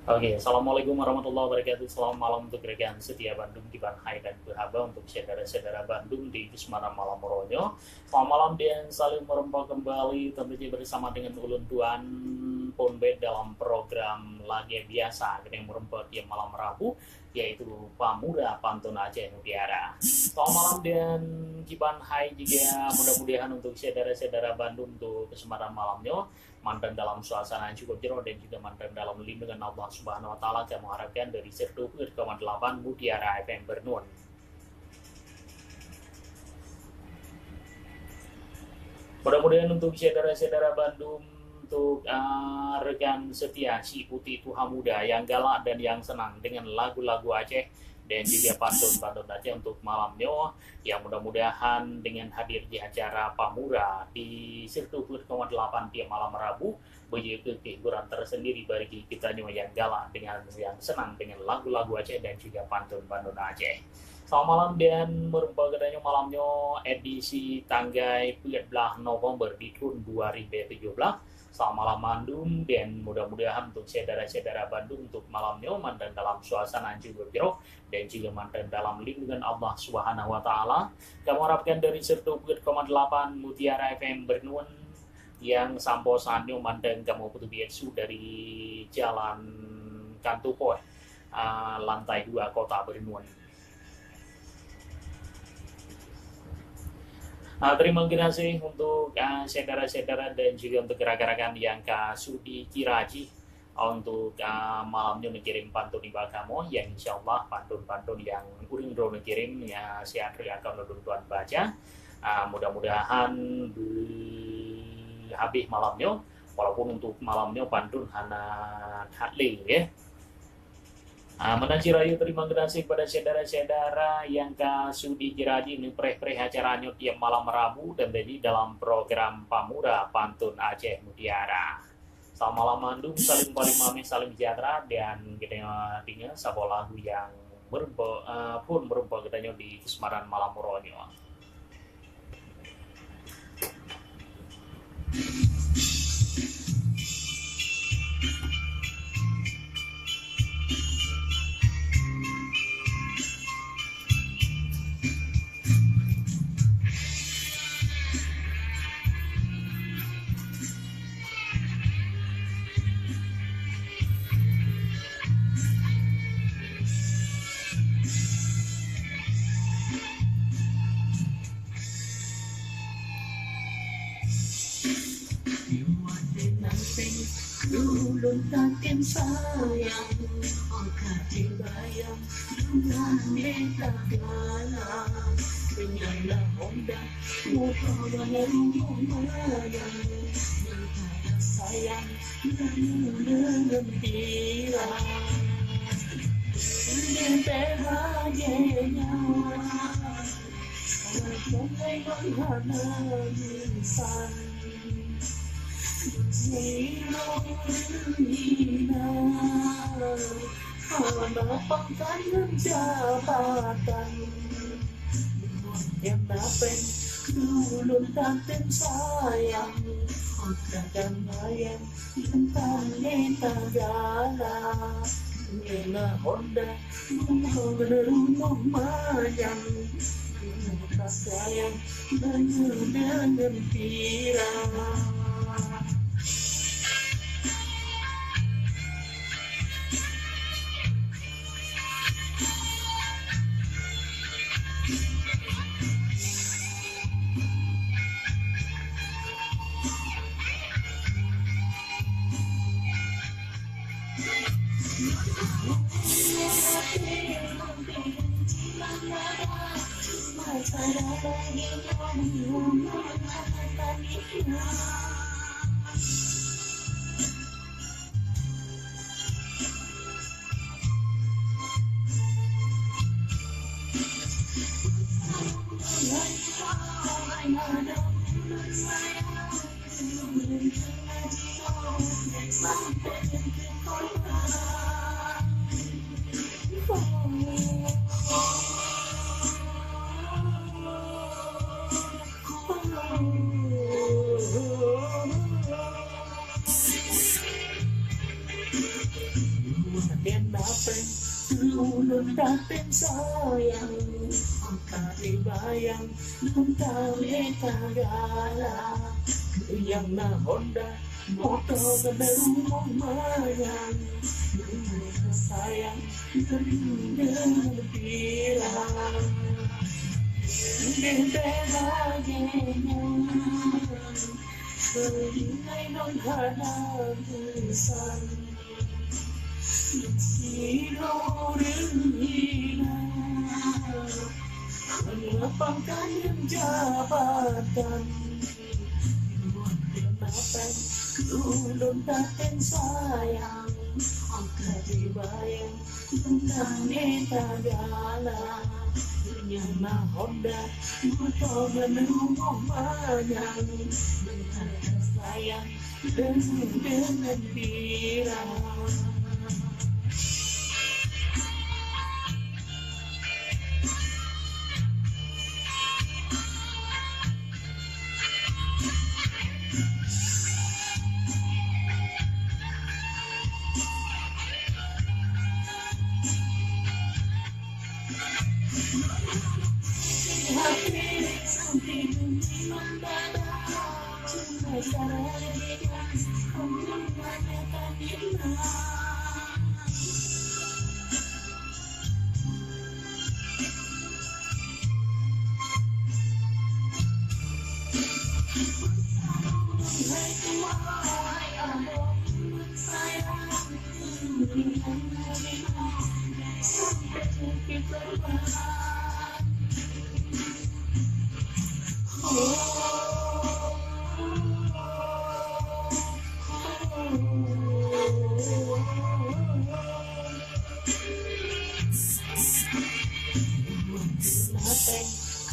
Oke, Assalamualaikum warahmatullahi wabarakatuh. Selamat malam untuk rekan setia Bandung di Banhai dan Berhaba, untuk saudara-saudara Bandung di Semarang Malam Moronyo. Selamat malam dan saling merempah kembali tentunya bersama dengan Ulun Tuan Ponbet dalam program Lagi Biasa yang merempah di malam Rabu, yaitu Pamuda Pantun Aceh Mutiara. Selamat malam dan Kiban Hai juga, mudah-mudahan untuk saudara-saudara Bandung untuk Semarang malamnya mantan dalam suasana yang cukup jernih dan juga mantan dalam lindungan Allah Subhanahu wa taala. Kami harapkan dari 1,8 Mutiara FM Bernun. Mudah-mudahan untuk saudara-saudara Bandung, untuk rekan setia si Putih Tuha Muda yang galak dan yang senang dengan lagu-lagu Aceh dan juga pantun-pantun Aceh untuk malamnya, yang mudah-mudahan dengan hadir di acara Pamura di 1,8 tiap malam Rabu, begitu kehiburan tersendiri bagi kita yang galak dengan yang senang dengan lagu-lagu Aceh dan juga pantun-pantun Aceh. Selamat malam dan merupakan malamnya edisi tanggal 14 November di tahun 2017. Selamat malam Bandung, dan mudah-mudahan untuk saudara-saudara Bandung untuk malamnya mantan dalam suasana juga jeruk dan juga mantan dalam lindungan Allah Subhanahu wa taala. Kami harapkan dari 1,8 Mutiara FM Bernun yang sampo sanyo mantan kamu putu biasu dari Jalan Kantupoh, lantai 2 Kota Bernun. Terima kasih untuk saudara-saudara dan juga untuk rekan-rekan yang sudi kiraji untuk malamnya mengirim pantun di kamu, yang insya Allah pantun-pantun yang uring bro mengirim ya saya akan tuan baca. Mudah-mudahan habis malamnya, walaupun untuk malamnya pantun hana hatli ya. Menanci rayu terima kasih kepada saudara-saudara yang sudi kiraji ini preh-preh acaranya tiap malam Rabu dan tadi dalam program Pamura Pantun Aceh Mutiara. Selamat malam Bandung, saling paling mami, saling sejahtera, dan kita tinggal sebuah lagu yang pun merupakan katanya di Semarang Malam Moronyo. Ulun takin sayang, kasih bayang, dengan tagala, penyalah honda, muka baru mayang, kaya sayang, dengan tira, dengan bahagianya, sampai menghana insan. Pangkalan jabatan yang dapat dulun tatin sayang, dan bayang tentang tagala, nila honda menurut mayang, sayang dengan tira. masa lagi mengatakan itu. Ulun dapat sayang, kali bayang, tali tagala, yang na Honda, moto benerumong mayang, sayang, dengan bilang, bente lagi ingay nun hanabisan. Sino rin hina Mengapang kanyang jabatan Kenapa ulun dapat sayang Ang katibayan Tentang tagala Yang na Honda Moto menumong manyang Dengan sayang dengan birang.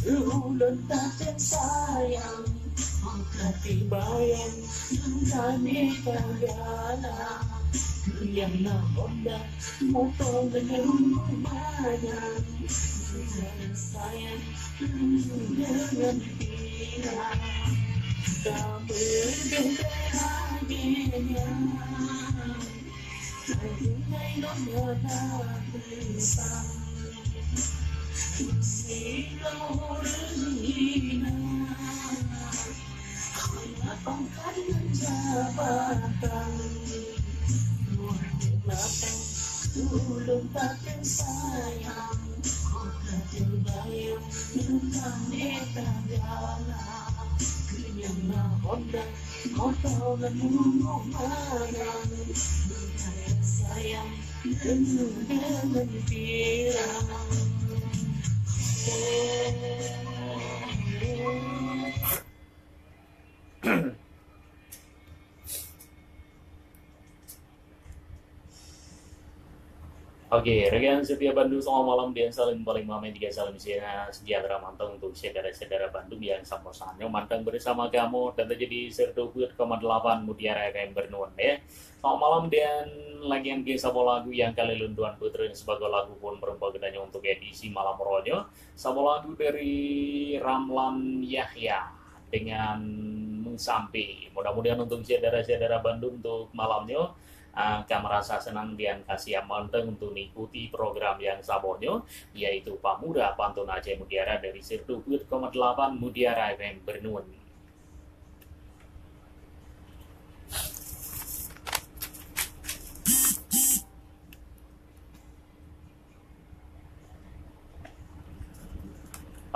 Ulun dapat sayang ang katibayan ng kami tagala yang na Honda moto menyerumayan sayang dengan pila tak berbeda laginya ngayon na bersama Sino rin Mengapang kanyang jabatan Kenapa ulun dapat sayang Ang katibayan ng kami tagala Kanyang na Honda moto menumong mayang Dengan sayang dengan bilang Oke, rekan setia Bandung selamat malam dan salam paling mamen tiga salam sejahtera mantap untuk saudara-saudara Bandung yang sama-sama mantang bersama kamu dan terjadi 102,8 Mutiara FM Bernun ya. Selamat malam dan lagi yang kisah lagu yang kali lunduan putra sebagai lagu pun merupakan untuk edisi malam ronyo. Sama lagu dari Ramlan Yahya dengan Mengsampi. Mudah-mudahan untuk saudara-saudara Bandung untuk malamnya akan merasa senang dan kasih manteng untuk mengikuti program yang sabonyo yaitu Pamuda Pantun Aceh Mutiara dari 102,8 Mutiara FM Bernun.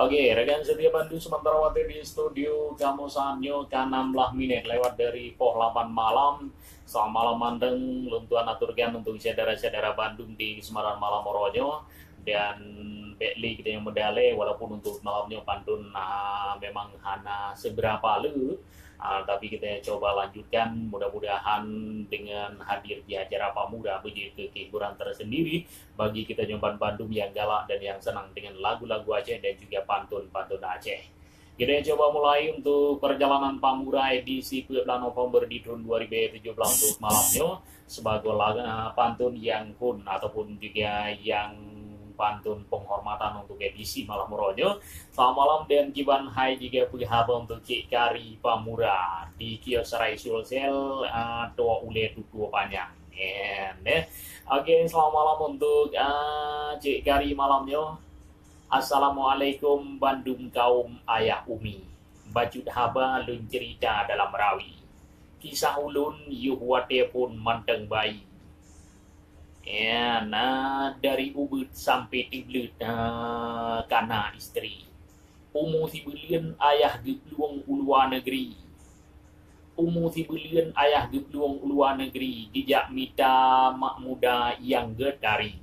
Oke, rekan setia Bandung sementara waktu di studio kamu sanyo ke-16 menit lewat dari pukul 8 malam. Selamat malam mandeng luntuan aturkan untuk saudara-saudara Bandung di Semarang Malam Moronyo dan Bekli kita yang medale walaupun untuk malamnya pantun memang hanya seberapa lu tapi kita coba lanjutkan mudah-mudahan dengan hadir di acara Pamuda begitu kehiburan tersendiri bagi kita Jombang Bandung yang galak dan yang senang dengan lagu-lagu Aceh dan juga pantun-pantun Aceh. Kita coba mulai untuk perjalanan Pamuda edisi 10 November di tahun 2017 untuk malamnya sebagai pantun yang kun ataupun juga yang pantun penghormatan untuk edisi malam meronyo. Selamat malam dan kiban hai juga pihaba untuk Cik Kari Pamura di kios Rai Sulsel doa ule dua panjang. Oke, selamat malam untuk Cik Kari malamnya. Assalamualaikum Bandung kaum ayah umi. Bajut haba lun cerita dalam rawi. Kisah ulun yuhwate pun manteng bayi. Dari ubud sampai tiblut kana istri. Umu si belian ayah gebluang uluan negeri. Umu si belian ayah gebluang uluan negeri. Dijak mita mak muda yang gedari.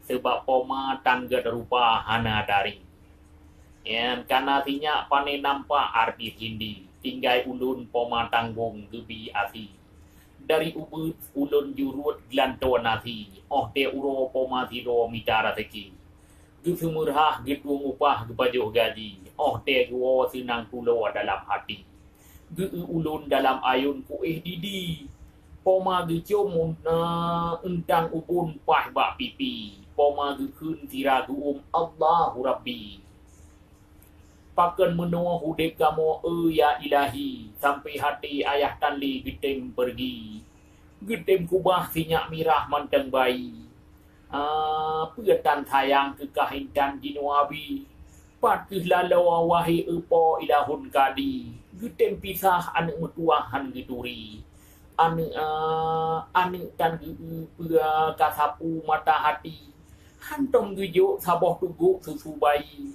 Sebab poma tangga rupa hana dari. Kana tinyak pane nampak arti hindi. Tinggai ulun poma tanggung gebi ati. Dari ubud ulun jurut glanto nasi te uro poma tiro mitara teki gesumurhah gedung upah gepajuh gaji te guo sinang pulau dalam hati ulun dalam ayun kuih didi poma gecom entang upun pah bak pipi poma gekun tiragu Allahu Rabbi pakan menua hudek kamu ya ilahi sampai hati ayah tanli getem pergi getem kubah sinyak mirah manteng bayi petan sayang kekahintan jinuabi pat kehlalawa wahi epo ilahun kadi getem pisah anak metuahan geturi anak tan pura kasapu mata hati hantom gejuk saboh tuguk susu bayi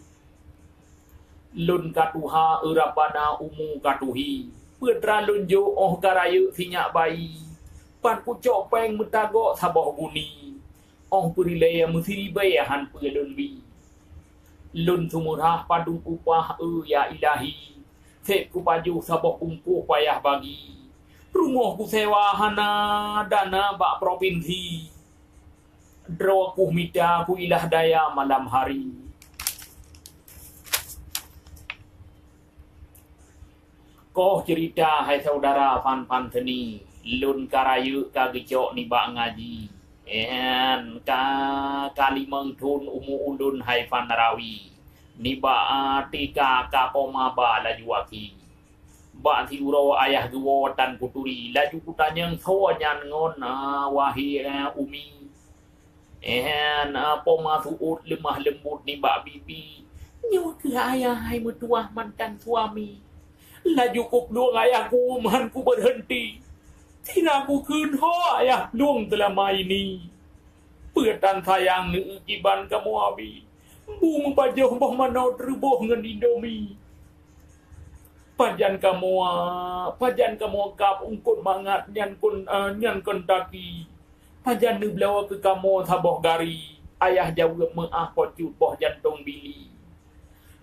lun katuha urapana umu katuhi putra lunjo karayu sinyak bayi pan kucok peng metago saboh guni purilaya musiri bayahan pulun bi lun sumurah padung upah ya ilahi sep ku paju saboh umpuh payah bagi rumah ku sewa hana dana bak provinsi draw ku mita ku ilah daya malam hari. Koh cerita hai saudara pan seni lun karayu kagecok ni bak ngaji kalimeng tun umu ulun hai fan rawi ni bak tika kapoma ba laju waki bak tiuro ayah guo tan kuturi laju kutanyang soanyan ngon wahi umi poma suut lemah lembut ni bak bibi nyawa ke ayah hai metuah mantan suami laju kupluang ayahku manku berhenti. Tidak aku kun ho ayah luang selama ini. Petan sayang ni kiban kamu abi. Bung pajah boh mana terbuh dengan Indomie. Pajan kamu kap ungkut mangat nyan kun taki. Pajan ni belawa ke kamu saboh gari. Ayah jauh meah pocut boh jantung bili.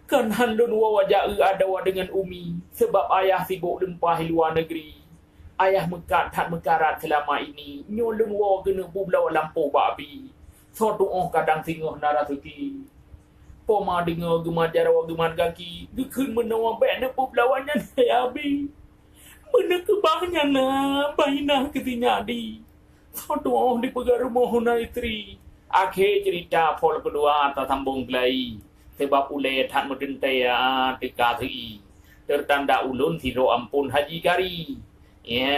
Kan handun wajah adawa dengan umi sebab ayah sibuk lempah luar negeri. Ayah mekat tak mekarat selama ini. Nyolong wa kena bublau lampu babi. Sotu kadang singoh narasuki. Poma dengar gemajar wa gemar kaki. Gekun menawa bek na bublawannya saya abi. Mana kebahnya na bahinah ketinyadi. Sotu di pegar rumah huna istri. Akhir cerita pol kedua tak sambung gelai. Sebab ulai tak mendentai teka tui. Tertanda ulun siro ampun haji kari.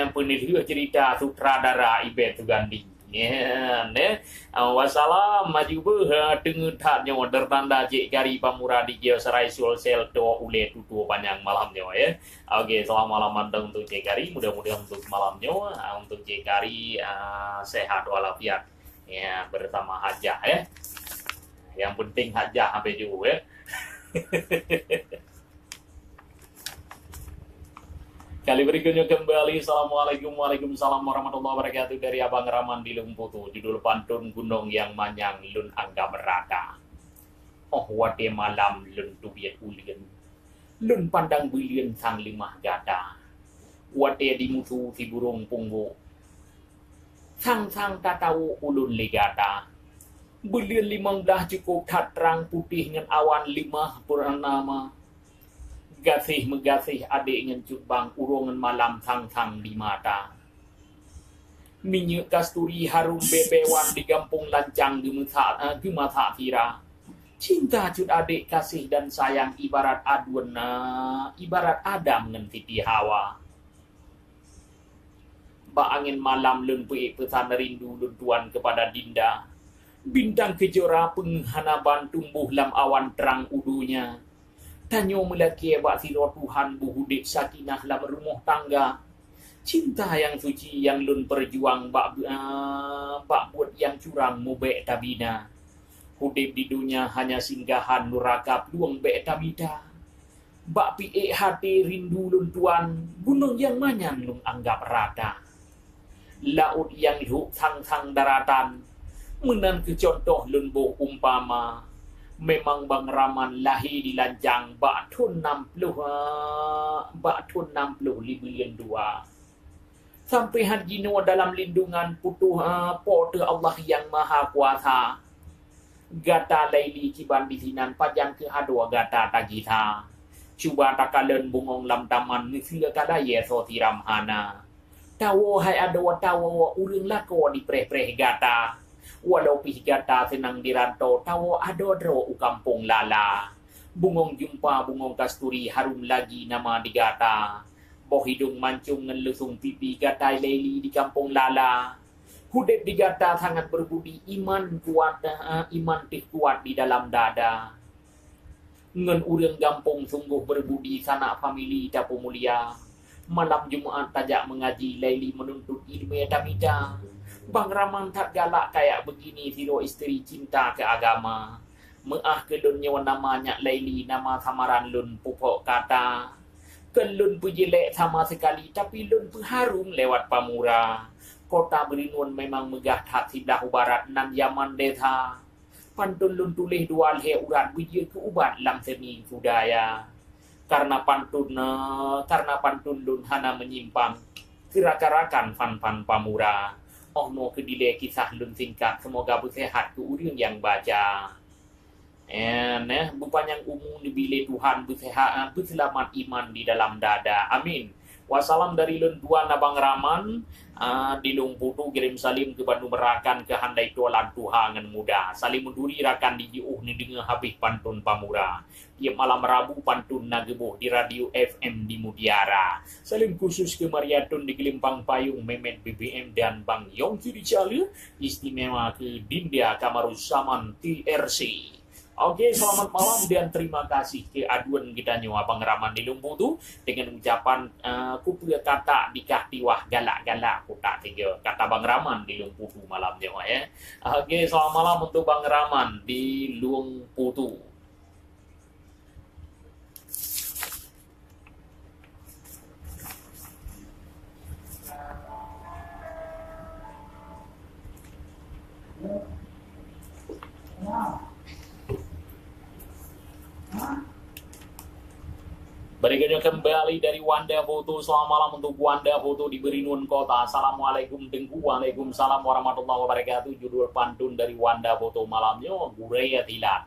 Penulis cerita sutradara Ibet Sugandi. Wassalam maju tengah taknya tertanda Cik Kari Pamura di Geosarai Sulsel doa ulai tutu panjang malamnya Oke, selamat malam untuk Cik Kari. Mudah-mudahan untuk malamnya untuk Cik Kari sehat walafiat bersama hajah Yang penting hajah sampai juga Kali berikutnya kembali. Assalamualaikum Waalaikumsalam warahmatullahi wabarakatuh dari Abang Raman di Lumputu. Judul pantun gunung yang manyang lun anggap rata. Oh wate malam lun tubiat ulien. Lun pandang bilien sang limah gata. Wate dimutu si burung punggu. Sang tatau ulun legata. Bilien 15 cukup tat terang putih dengan awan 5 purnama. Gasih megasih adik dengan cubang urungan malam sang di mata. Minyak kasturi harum bebewan di gampung lancang gemasa tira. Cinta cut adik kasih dan sayang ibarat aduan ibarat Adam dengan Siti Hawa. Ba angin malam lun pesan rindu lun tuan kepada Dinda. Bintang kejora penghanaban tumbuh lam awan terang udunya. Tanyo melaki bak siro Tuhan buhudik sakinah lam rumah tangga. Cinta yang suci yang lun perjuang bak buat yang curang mubek tabina. Hudip di dunia hanya singgahan nurakap luang bek tabida. Bak pi'e hati rindu lun tuan, gunung yang manyan lun anggap rata. Laut yang huk sang daratan, menan ke contoh lun boh umpama. Memang Bang Raman lahir di Lancang bak tun 60 bilion 2. Sampai haji no dalam lindungan putuh porta Allah yang maha kuasa. Gata laili kiban bisinan pajang ke hadua gata tagita. Cuba takalen bungong lam taman nisila kadaya so tiram hana. Tawo hai adwa tawo urang lako di preh-preh gata. Walau pih gata senang dirantau tawo adodro u kampung lala. Bungong jumpa bungong kasturi harum lagi nama di gata. Boh hidung mancung ngelusung pipi gata leli di kampung lala. Hudep di gata sangat berbudi iman tih kuat di dalam dada. Ngen urang gampung sungguh berbudi sanak famili tapu mulia. Malam Jumaat tajak mengaji leli menuntut ilmu etamida. Bang Raman tak galak kayak begini siro isteri cinta ke agama. Meah ke dunia namanya Laili nama samaran lun pupuk kata. Ke lun pujelek sama sekali tapi lun harum lewat pamura. Kota Berinun memang megah tak sebelah barat nan Yaman desa. Pantun lun tulis dua lhe urat bijir ke ubat lam semi budaya. Karena pantun lun hana menyimpang. Kira-kirakan fan pamura. Oh no kedile kisah lun singkat. Semoga bersehat ke urang yang baca. Bupan yang umum dibile Tuhan bersehat, berselamat iman di dalam dada. Amin. Wassalam dari lun tuan Abang Raman. Di Lumputu kirim salim ke Bandung Merakan ke handai tualan Tuhan muda. Salim menduri rakan di jiuh ni dengar habis pantun pamura. Tiap malam Rabu pantun nagebuh di radio FM di Mutiara. Salim khusus ke Mariatun di Gelimpang Payung, Memet BBM dan Bang Yong Ciri Cale. Istimewa ke Dinda Kamaruzaman TRC. Oke, selamat malam dan terima kasih ke aduan kita nyawa Abang Raman di Lumputu dengan ucapan kupia kata dikahtiwah galak-galak kutak tiga kata Bang Raman di Lumputu malam nyawa ya. Oke, selamat malam untuk Bang Raman di Lumputu. Berikutnya kembali dari Wanda Foto. Selamat malam untuk Wanda Foto di Berinun Kota. Assalamualaikum Tengku. Waalaikumsalam warahmatullahi wabarakatuh. Judul pantun dari Wanda Foto malamnya Guraya Tilat.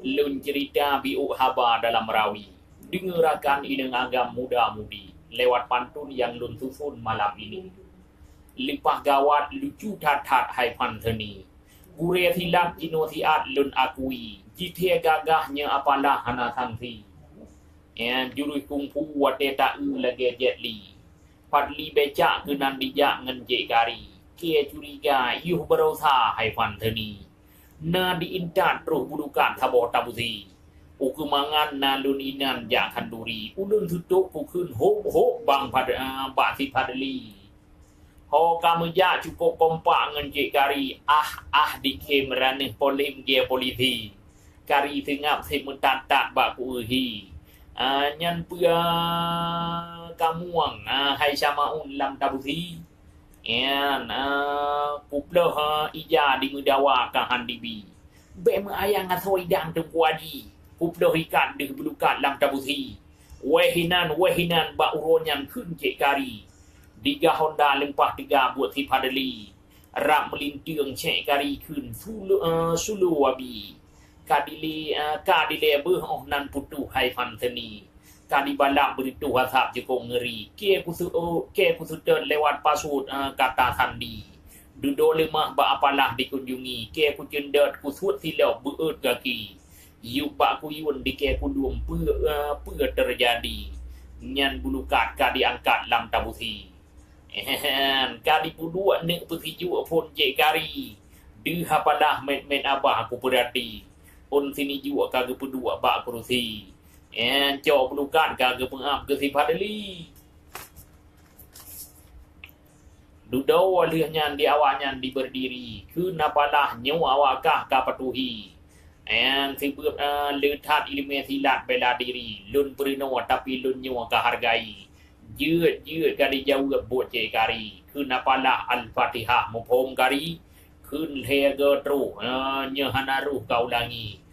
Lun cerita biuk haba dalam rawi. Dengerakan ideng agam muda-mudi. Lewat pantun yang lun susun malam ini. Lipah gawat lucu tat-tat hai panteni. Guraya Tilat jinosiat lun akui. Jitia gagahnya apalah hana sangsi. Jurus kungfu wate tak lagi jetli. Padli becak kenan dijak ngen je kari. Kia curiga yuh berosa hai fanteni. Na diintat roh budukan sabor tabusi. Ukumangan na luninan jak kanduri. Ulun tutuk pukun hok bang pada basi padli. Ho kamu jak cukup kompak ngen je kari. Dikem raneh polim ge polisi. Kari tengap semutan tak bak uhi. nyan pua kamuang hai samaun lam tabuthi en kuplo ija di mudawa ka handibi be ma ayang athoi dang tu kuadi kuplo ikan di bulukan lam tabuthi wehinan ba uronyan khun je kari diga honda lempah tiga buat si padali rak melintiang cek kari khun sulu wabi kadile beuh nan putu hai fan seni kadi balak beritu WhatsApp je ko ngeri ke kusu lewat password kata sandi dudo lemah ba apalah dikunjungi ke ku cendet kusut silau beut kaki yu ba ku yun di ke ku duom pe terjadi nyan bulukat kadi angkat lam tabusi kadi pudua nek pesiju pun je kari de hapalah men abah aku berarti on sini juga kagak pedua ba kerusi cok pelukan kagak pengap ke si padali dudau alihnya di awaknya di berdiri kenapalah nyawa awakah ka patuhi si letat ilmu silat bela diri lun perino tapi lun nyawa ka hargai jeut kali jauh buat je kari kenapalah al-fatihah mumpung kari kun hega tru nyahanaru kau langi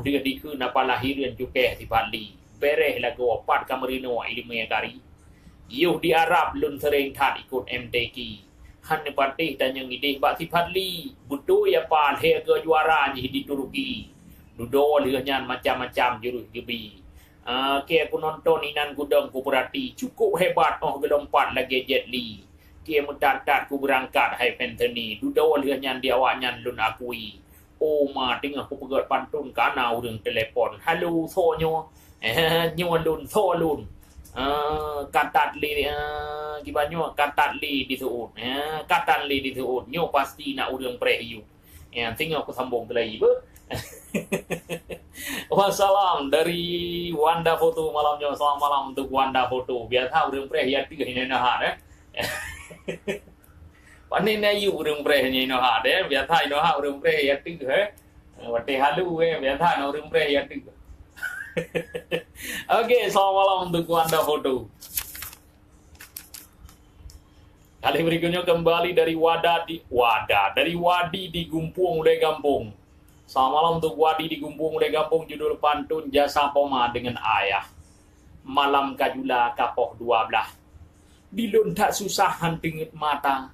dia di ku napa lahiran juga di Bali bereh lagu opat kamerino ilmu kari yuh di Arab lun sering tat ikut MTQ han patih dan yang ide bak si Bali butuh ya pal hega juara di Turki dudo lihannya macam-macam jurus gebi ke aku nonton inan gudang ku berarti cukup hebat gelompat lagi Jet Li ke mutatat ku berangkat hai Anthony dudo lihannya di awaknya lun akui ma tengah aku pegat pantun kana urang telefon halo sonyo nyo lun so lun katat li gibanyo katat li disuut katan li disuut nyo pasti nak urang prehiu tengah aku sambung lagi be wassalam dari Wanda Foto malamnya selamat malam untuk Wanda Foto biasa urang prehiyati ini nah panen ayu urang preh ni no ha de biasa no ha urang preh ya tu he wate halu biasa no urang preh ya tu okey selamat malam untuk Wanda Foto kali berikutnya kembali dari dari Wadi di Gumpung Mulai Gampung. Selamat malam untuk Wadi di Gumpung Mulai Gampung, judul pantun jasa poma dengan ayah malam kajula kapoh 12 bilun tak susah hantingit mata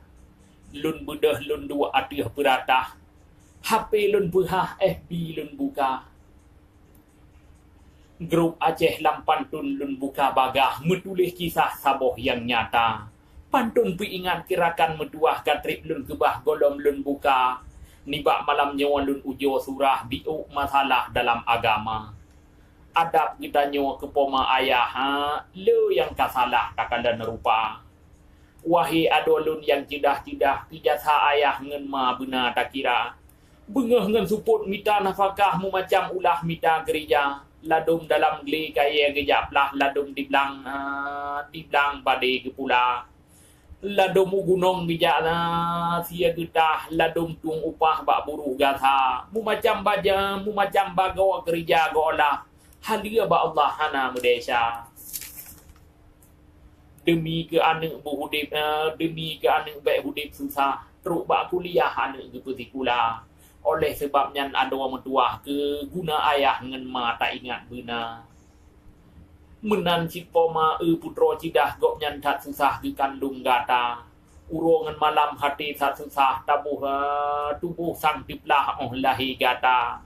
lun bedah lun dua atih beratah HP lun behah FB lun buka grup Aceh lam pantun lun buka bagah metulis kisah saboh yang nyata pantun pi ingat kirakan meduah katrip lun kebah golom lun buka nibak malam nyawa lun ujo surah biuk masalah dalam agama adab kita nyawa kepoma ayah le yang kasalah takkan rupa wahai adolun yang cidah-cidah pijasa ayah ngen ma benar tak kira bengah ngen suput mita nafkah mu macam ulah mita gereja ladum dalam geli kaya gejaplah ladum di belang badai ke pula ladum gunung bijak sia getah ladum tung upah bak buruh gatha mu macam baja mu macam bagawa gereja golah halia ba Allah hana mudesha demi ke anak berhudip demi ke anak baik hudip susah teruk bak kuliah anak ke kula oleh sebabnya ada orang mentua ke guna ayah ngen ma tak ingat benar menan cipoma putro cidah gok nyan tak susah ke kandung gata urongan malam hati tak susah tabuh tubuh sang diplah lahi gata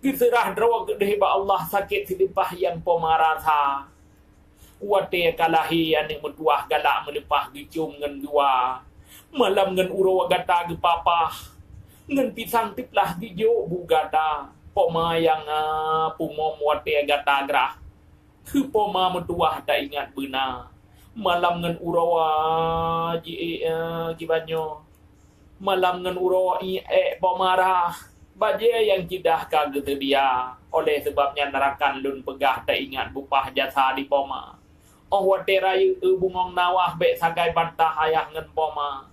keserah drawa gedeh ba Allah sakit silipah yang pomarasa wate kalahi anik mentuah galak melepah gicum ngen dua malam ngen uro gata ge papah ngen pisang tiplah gijo bu gata poma yang pumom wate gata grah ke poma mentuah tak ingat benar malam ngen uro gibanyo malam ngen uro pomarah baje yang cidah kagak dia oleh sebabnya nerakan lun pegah tak ingat bupah jasa di poma wate raya bungong nawah bek sagai bantah ayah ngen poma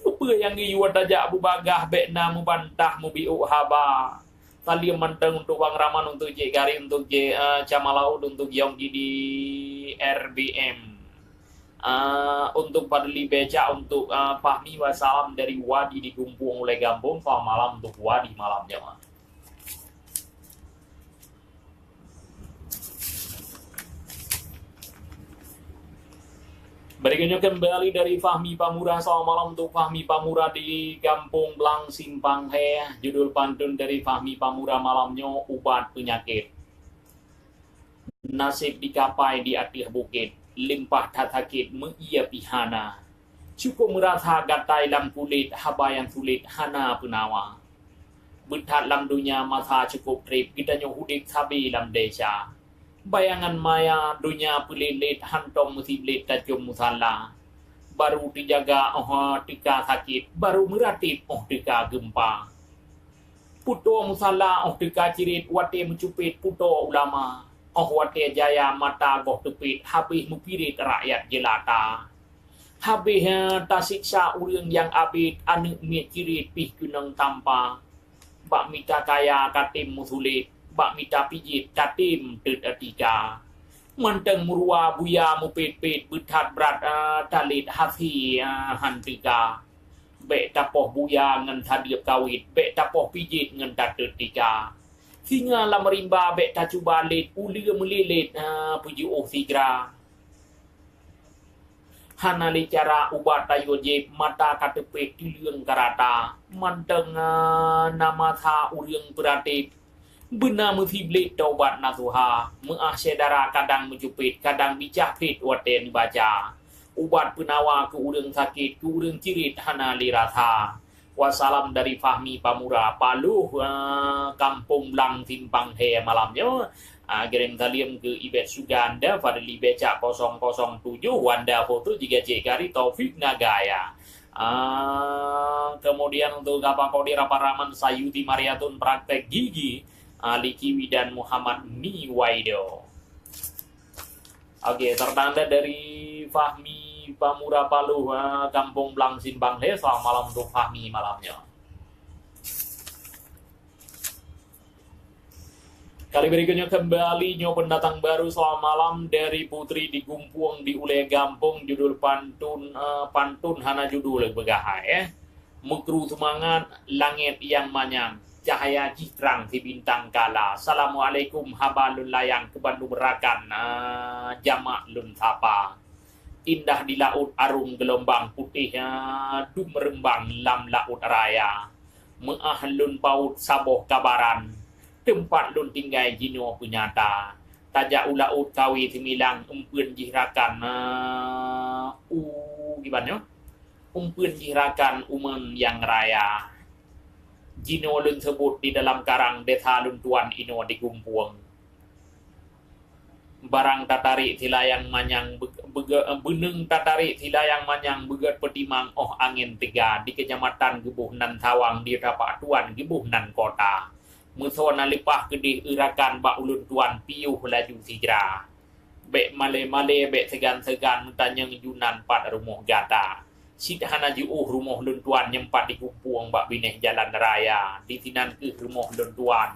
apa yang giyu tajak bu bagah bek na mu bantah mu biu haba Salim manteng untuk Bang Raman, untuk J Gari, untuk J Camalaud, untuk Yong di RBM, untuk Padli Beca, untuk Fahmi Wasalam dari Wadi di Gumpung oleh Gampung. Selamat malam untuk Wadi malamnya. Berikutnya kembali dari Fahmi Pamura. Selamat malam untuk Fahmi Pamura di Kampung Blang Simpang He. Judul pantun dari Fahmi Pamura malamnya, obat penyakit. Nasib dikapai di atas bukit, limpah tatakit mengia pihana. Cukup merasa gatai lam kulit, haba yang sulit hana penawa. Betat lam dunia masa cukup trip, kita nyohudik sabi lam desa. Bayangan maya dunia pelilit, hantong musiblit tajum musala. Baru dijaga tika sakit, baru meratip tika gempa. Puto musala tika cirit, wate mencupit puto ulama. Wate jaya mata goh tepit, habis mupirit rakyat jelata. Habis tasiksa urang yang abid, anu miet cirit pih kunang tampa. Bak mita kaya katim musulit, bak mita pijit tatim tet atika. Manteng murua buya mupit-pit betat berat talit hati hantika. Bek tapoh buya ngan tadiap kawit, bek tapoh pijit ngan tatet tika. Singa lam rimba bek tacuba lit, ulia melilit puji sigra. Hanali cara ubat tayo jeb mata katepet tiliang karata. Manteng nama tha uliang beratip. Benar musiblit taubat nasuha. Meah sedara kadang menjupit, kadang bijapit waten baca. Ubat penawa ke urang sakit, ke urang cirit hanali rasa. Wassalam dari Fahmi Pamura, Paluh, Kampung Blang Simpang He malamnya. Kirim salim ke Ibet Suganda, Fadli Beca 007, Wanda Foto juga Cik Gari Taufik Nagaya. Kemudian untuk Gapa Kodir Raparaman Sayuti Mariatun Praktek Gigi, Ali Kiwi dan Muhammad Miwaido. Oke, tertanda dari Fahmi Pamura Paluh, Kampung Blang Simpang He. Selamat malam untuk Fahmi malamnya. Kali berikutnya kembali pendatang baru. Selamat malam dari Putri di Gumpuang di Ule Gampung. Judul pantun hana judul begahai Mekru semangat langit yang manyang, cahaya citrang si bintang kala. Assalamualaikum habalun layang ke Bandung Rakan, jamak lun sapa. Indah di laut arum gelombang putih, du merembang lam laut raya. Meah lun paut saboh kabaran, tempat lun tinggai jino penyata. Tajak ulaut kawi semilang umpun jihrakan gimana? Umpun jihrakan umen yang raya. Jino lun sebut di dalam karang desa lun tuan ino di Gumpuang. Barang tatarik tilayang manyang beneng tatarik tilayang manyang begat petimang angin tiga di kecamatan Gebuh Nan Tawang di Rapak Tuan Gebuh Nan Kota. Musona lipah kedih irakan bak ulun tuan piuh laju sigra. Bek male-male bek segan-segan tanyang junan pat rumah gata. Sidhana juuh rumah lun tuan nyempat di Gumpuang bak bineh jalan raya. Di tinan ke rumah lun tuan.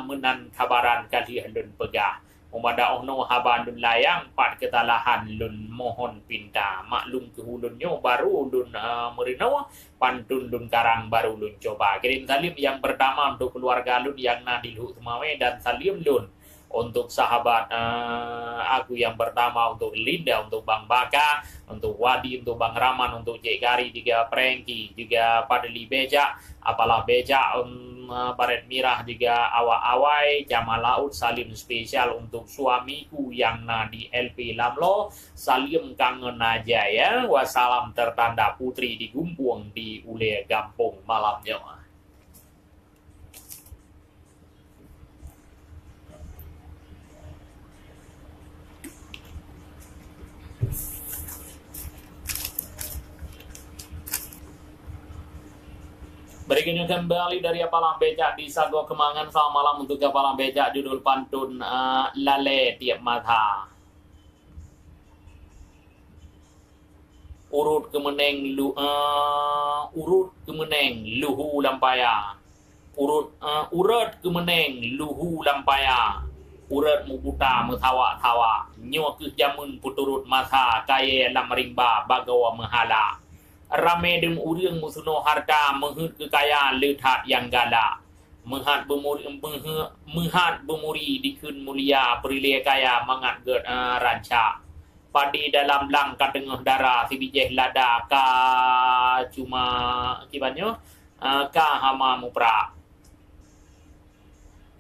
Menan kabaran kali lun pegah. Umada ohno haban lun layang pat ketalahan lun mohon pinta. Maklum ke hulunnya baru lun merino pantun lun karang baru lun coba. Kirim salim yang pertama untuk keluarga lun yang nadilhu semawe dan salim lun untuk sahabat aku yang pertama untuk Linda, untuk Bang Baka, untuk Wadi, untuk Bang Raman, untuk Cik Gari, juga Prengki, juga Padli Beja, apalah Beja, Baret Mirah, juga Awai, Jamal Laut, salim spesial untuk suamiku yang di LP Lamlo, salim kangen aja ya, wassalam tertanda Putri di Gumpuang di Ule Gampung malamnya. Berikutnya kembali dari Apalang Becak di Sago Kemangan. Selamat malam untuk Apalang Becak, judul pantun Lale Tiap Mata. Urut kemeneng luhu lampaya. urat kemeneng luhu lampaya urat mubuta metawa-tawa nyo ke jamun puturut masa kaya lam rimba bagawa mehala rame dem urang musuno harta menghut kekayaan lethat yang gala menghat bemuri dikun mulia perilai kaya mangat ged ranca padi dalam lang katengah darah si bijeh lada ka cuma kibanyo ka hama mupra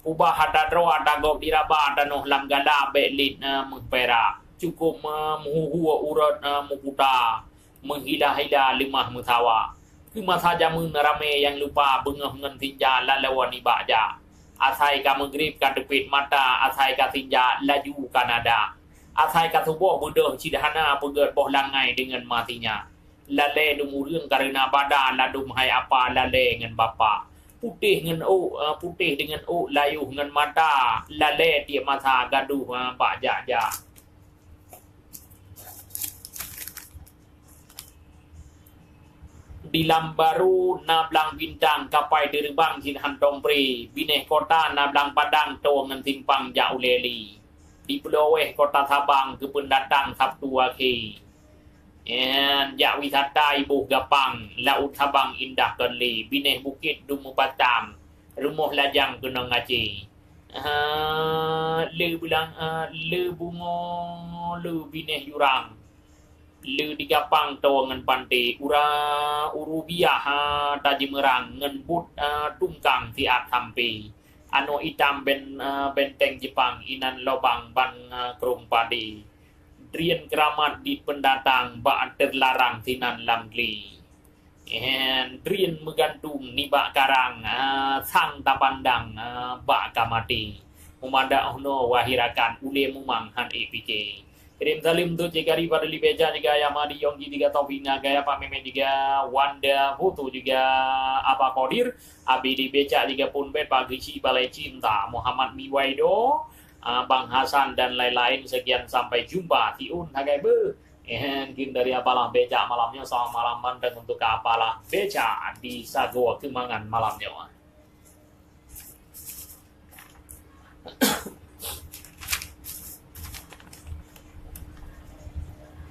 ubah hada dro ada gop diraba danoh lam gala belit mengpera cukup muhu urat muputa menghila-hila lemah mutawa Masa jamun rame yang lupa bengah ngan tinja lalawan ibak ja. Asai ka maghrib ka depit mata, asai ka tinja laju Kanada. Asai ka tubuh buduh cidahana pegat boh langai dengan matinya. Lale dumurung karena badan ladum hai apa lale dengan bapa. Putih dengan putih dengan layuh dengan mata. Lale tiap masa gaduh bak ja. Di Lambaru nablang bintang kapai dirbang sin hantong pri bineh kota nablang padang to ngan simpang jauleli di Pelaweh kota Sabang ke pendatang Sabtu Waki ya wisata ibu Gapang laut Sabang indah kali bineh bukit dumu patang rumah lajang kena ngaci le bilang le bungo le bineh jurang lu di Gapang to ngan pantai uru biah tajimerang ngan but tungkang tiat sampai ano itam benteng Jepang inan lobang ban kerung padi drian keramat di pendatang ba terlarang sinan lamgli drian megantung ni ba karang sang tapandang ba kamati umanda ono wahirakan ule mumang han epike Kirim salim tu Cikari pada Libeja juga Yamadi Yonggi juga Taufina Gaya Pak Memen juga Wanda Putu juga Apa Kodir Abi Libeja juga pun bet Pak Gici Balai Cinta Muhammad Miwaido Bang Hasan dan lain-lain sekian sampai jumpa Tiun Hagai Be mungkin dari Apalah Beja malamnya selamat malam mandang untuk Apalah Beja di Sago Kemangan malamnya.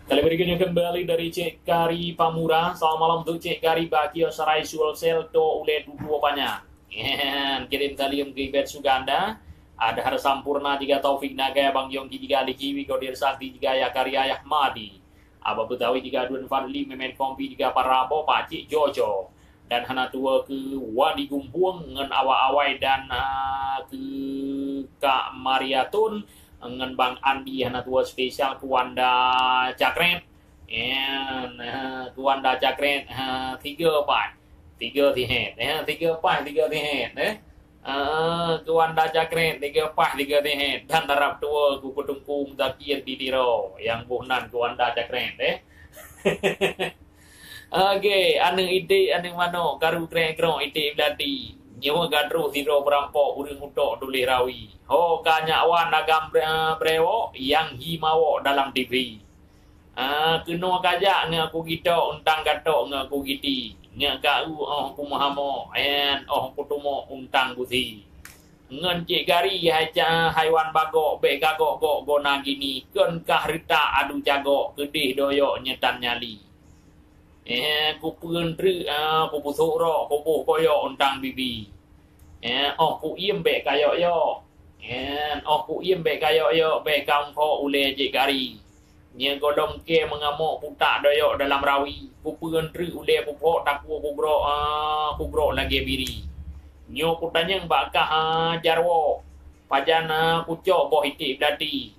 Kali berikutnya kembali dari Cik Kari Pamura. Selamat malam untuk Cik Kari Bakio Sarai Sulsel to ule dudu apanya. Kirim kalium ke Bet Suganda. Ada Har Sampurna juga Taufik Naga Bang Yonggi juga Likiwi Kodir Sakti juga ya Karya Yahmadi. Aba Betawi juga Dun Fadli Memen Kompi juga Parabo Pak Cik Jojo. Dan hana tua ke Wadi Gumpung ngen awai dan ke Kak Mariatun ngan Bang Andi hana tua spesial Kuanda Cakret Kuanda Cakret 3 tihet Kuanda Cakret 3 tihet dan darab tua ku kutungkung takir di diro yang buhnan Kuanda Cakret Okey anu ide anu mano karu kre-kro ide bladi nyawa gadru hiro perampok urang utok dulih rawi ho kanyawan nagam brewo yang himawo dalam TV kena kajak ngaku kita untang gatok ngaku giti ngakau ku mahamo kutumo untang gusi ngan Cik Gari haiwan bagok be gagok gok gona gini ken kahrita adu jagok gedih doyo nyetan nyali ku pentri ku busuk ro ku buh koyo untang bibi ku iem be kayo yo ku iem be kayo yo be kaum ko ule Cik Gari nya godom ke mengamuk putak doyo dalam rawi ku pentri ule pupo taku ku bro lagi biri nyo ku tanyang bakah jarwo pajana ku cok boh itik dati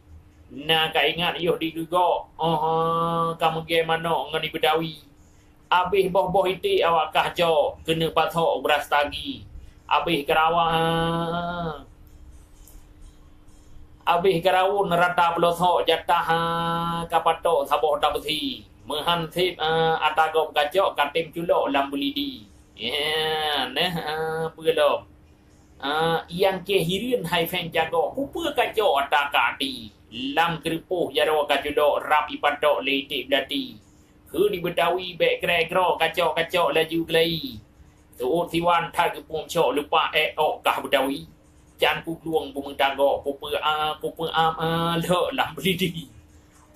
na ka ingat yo digugo kamu ge mano ngani bedawi abih boh iti awak kahjo kena patok beras tagi abih kerawun rata pelotok jatah kapatok saboh tabesi menghantip atagop kajok katim culok lambulidi pelom yang kehirin hai fen jago kupa kajok atakati lam kripuh jaro kajudok rap ipatok leitik dati ke di Betawi bek kre-kro kacok laju kelai tu tiwan thai ke pum cho lupa o kah bedawi jan pu luang pu mengdago pu le lam beli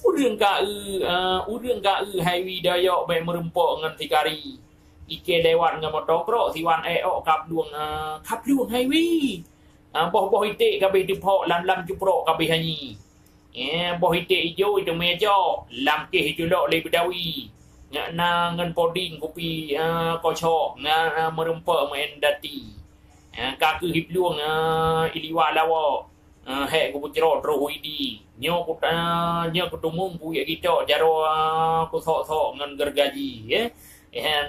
urang ka hai widaya be merempok ngan tikari ike lewat ngan motor kro tiwan o kap luang hai wi boh ite kabeh dipok lam jupro kabeh hanyi boh ite ijo itu mejo lam ke hijulok le bedawi na ngan poding kopi kocok na merempak main dati kaku hip luang iliwa lawa he ko bujro rohidi nyo kutumung pu ya gitu jaro ku thok ngan gergaji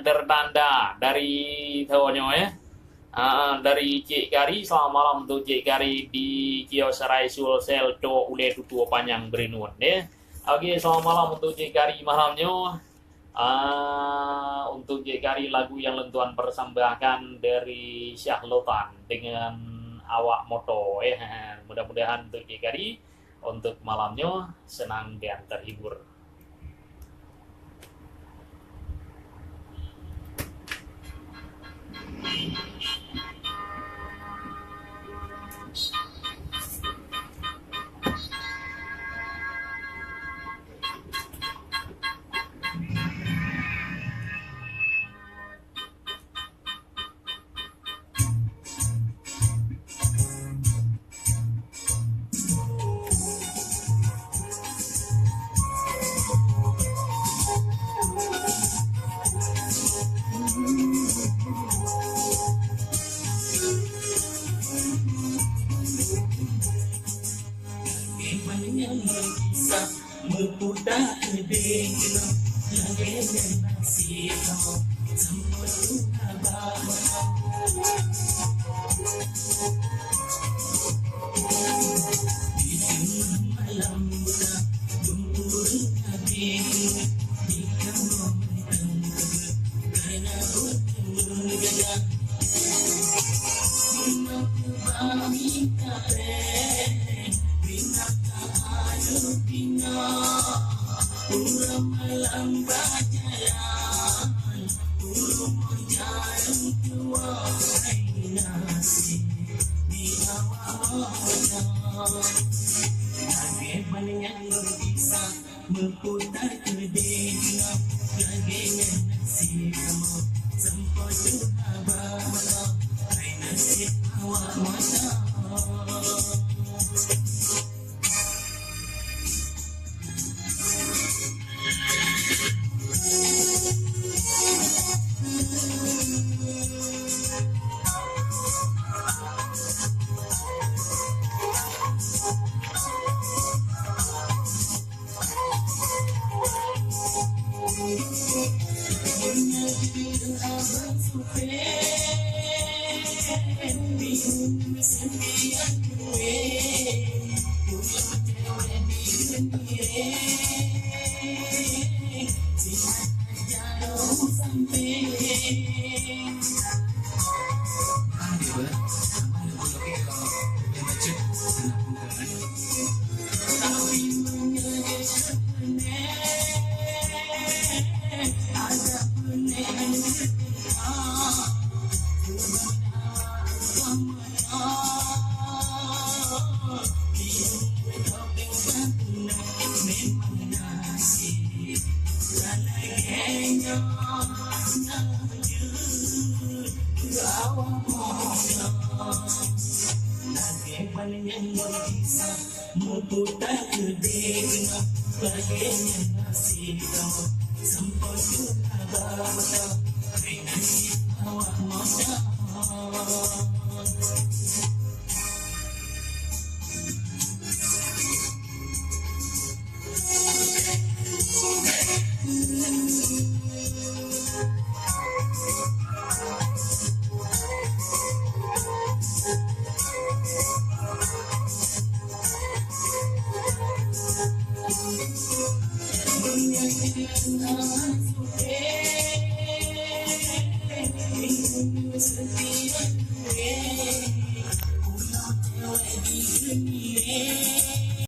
tertanda dari thonyo dari Cik Kari. Selamat malam untuk Cik Kari di Kiosrai Sulsel do ule tutu panjang berinun Oke, selamat malam untuk Cik Kari malamnya. Untuk Cik Kari lagu yang lentuan persembahkan dari Syahlotan dengan awak moto mudah-mudahan untuk Cik Kari untuk malamnya senang dan terhibur.